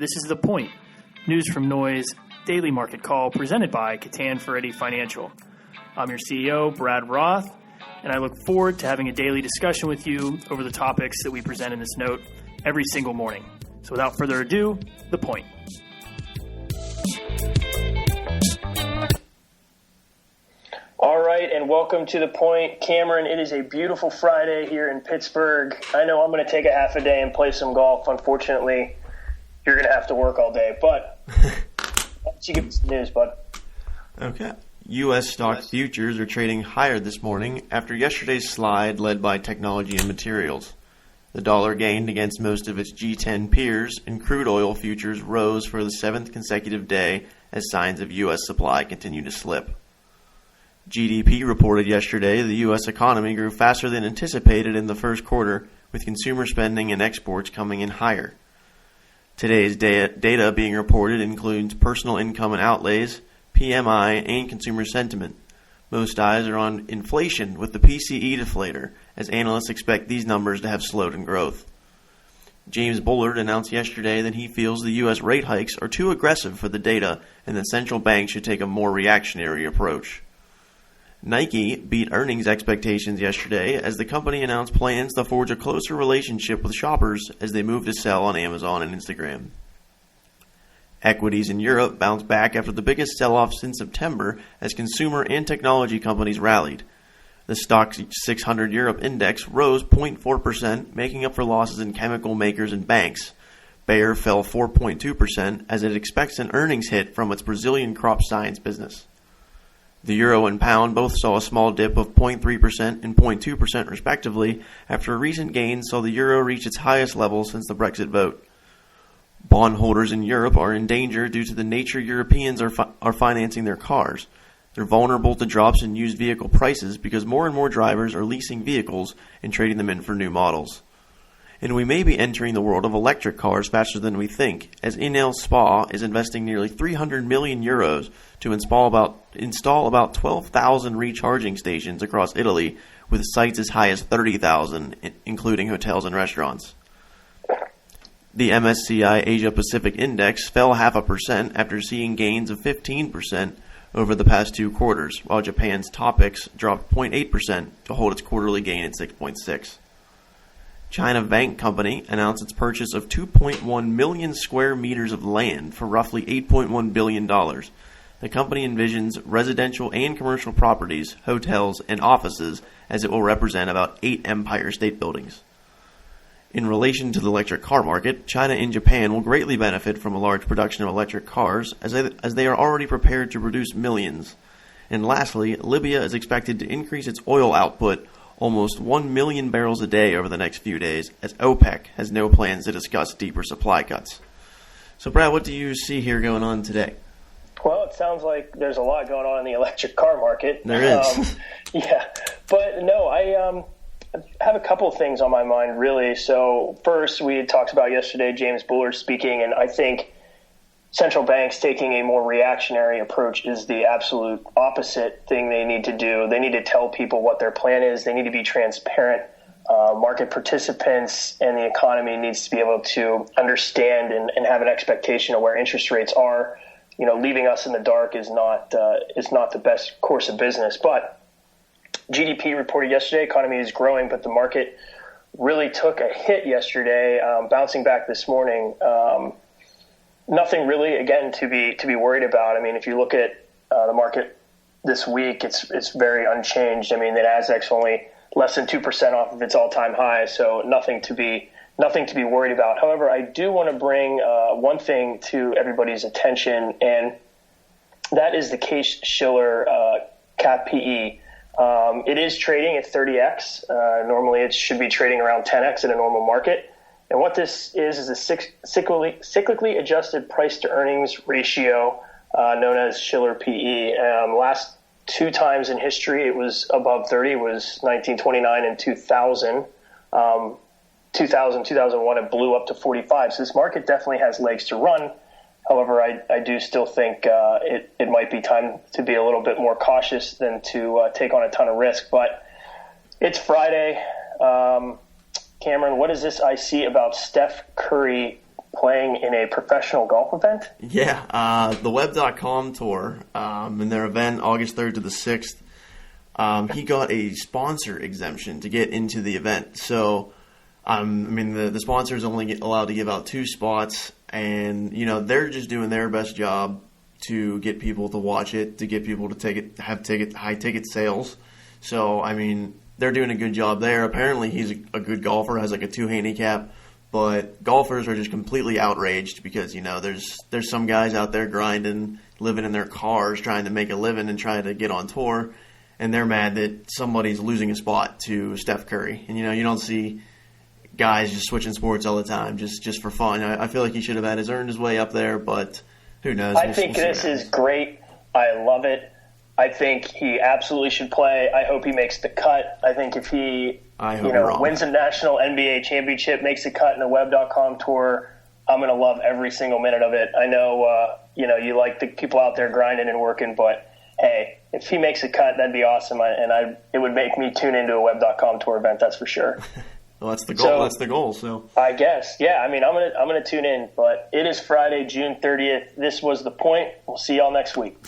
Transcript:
This is The Point, news from Noise, daily market call presented by Kattan Ferretti Financial. I'm your CEO, Brad Roth, and I look forward to having a daily discussion with you over the topics that we present in this note every single morning. So without further ado, The Point. All right, and welcome to The Point. Cameron, it is a beautiful Friday here in Pittsburgh. I know I'm going to take a half a day and play some golf. Unfortunately, you're going to have to work all day, but you give me some news, bud. Okay. U.S. stock futures are trading higher this morning after yesterday's slide led by technology and materials. The dollar gained against most of its G10 peers, and crude oil futures rose for the seventh consecutive day as signs of U.S. supply continue to slip. GDP reported yesterday the U.S. economy grew faster than anticipated in the first quarter, with consumer spending and exports coming in higher. Today's data being reported includes personal income and outlays, PMI, and consumer sentiment. Most eyes are on inflation with the PCE deflator, as analysts expect these numbers to have slowed in growth. James Bullard announced yesterday that he feels the U.S. rate hikes are too aggressive for the data and that central banks should take a more reactionary approach. Nike beat earnings expectations yesterday as the company announced plans to forge a closer relationship with shoppers as they move to sell on Amazon and Instagram. Equities in Europe bounced back after the biggest sell-off since September as consumer and technology companies rallied. The Stoxx 600 Europe index rose 0.4%, making up for losses in chemical makers and banks. Bayer fell 4.2% as it expects an earnings hit from its Brazilian crop science business. The euro and pound both saw a small dip of 0.3% and 0.2% respectively after a recent gain saw the euro reach its highest level since the Brexit vote. Bondholders in Europe are in danger due to the nature Europeans are financing their cars. They're vulnerable to drops in used vehicle prices because more and more drivers are leasing vehicles and trading them in for new models. And we may be entering the world of electric cars faster than we think, as Enel Spa is investing nearly 300 million euros to install about 12,000 recharging stations across Italy, with sites as high as 30,000, including hotels and restaurants. The MSCI Asia Pacific Index fell 0.5% after seeing gains of 15% over the past 2 quarters, while Japan's TOPIX dropped 0.8% to hold its quarterly gain at 6.6%. China Bank Company announced its purchase of 2.1 million square meters of land for roughly $8.1 billion. The company envisions residential and commercial properties, hotels, and offices as it will represent about 8 Empire State Buildings. In relation to the electric car market, China and Japan will greatly benefit from a large production of electric cars as they are already prepared to produce millions. And lastly, Libya is expected to increase its oil output almost 1 million barrels a day over the next few days, as OPEC has no plans to discuss deeper supply cuts. So, Brad, what do you see here going on today? Well, it sounds like there's a lot going on in the electric car market. There is. Yeah, but no, I have a couple of things on my mind, really. So, first, we had talked about yesterday James Bullard speaking, and I think central banks taking a more reactionary approach is the absolute opposite thing they need to do. They need to tell people what their plan is. They need to be transparent. Market participants and the economy needs to be able to understand and have an expectation of where interest rates are. You know, leaving us in the dark is not the best course of business. But GDP reported yesterday, economy is growing, but the market really took a hit yesterday, bouncing back this morning. Nothing really, again, to be worried about. I mean, if you look at the market this week, it's very unchanged. I mean, the Nasdaq's only less than 2% off of its all-time high, so nothing to be worried about. However, I do want to bring one thing to everybody's attention, and that is the Case-Shiller CAP PE. It is trading at 30x. Normally, it should be trading around 10x in a normal market. And what this is a cyclically adjusted price-to-earnings ratio known as Shiller PE. Last 2 times in history it was above 30 was 1929 and 2000. 2001, it blew up to 45. So this market definitely has legs to run. However, I do still think it might be time to be a little bit more cautious than to take on a ton of risk. But it's Friday. Cameron, what is this I see about Steph Curry playing in a professional golf event? Yeah, the Web.com tour, in their event August 3rd to the 6th, he got a sponsor exemption to get into the event. So, the sponsors only allowed to give out 2 spots, and, they're just doing their best job to get people to watch it, to get people to high ticket sales. So, they're doing a good job there. Apparently, he's a good golfer, has like a 2 handicap, but golfers are just completely outraged because, there's some guys out there grinding, living in their cars, trying to make a living and trying to get on tour, and they're mad that somebody's losing a spot to Steph Curry. And, you don't see guys just switching sports all the time just for fun. I feel like he should have earned his way up there, but who knows? I think this is great. I love it. I think he absolutely should play. I hope he makes the cut. I think if he wins a national NBA championship, makes the cut in the Web.com tour, I'm going to love every single minute of it. I know, you like the people out there grinding and working, but hey, if he makes a cut, that'd be awesome. It would make me tune into a Web.com tour event, that's for sure. Well, that's the goal. So, that's the goal. So I guess, yeah. I'm gonna tune in. But it is Friday, June 30th. This was The Point. We'll see y'all next week.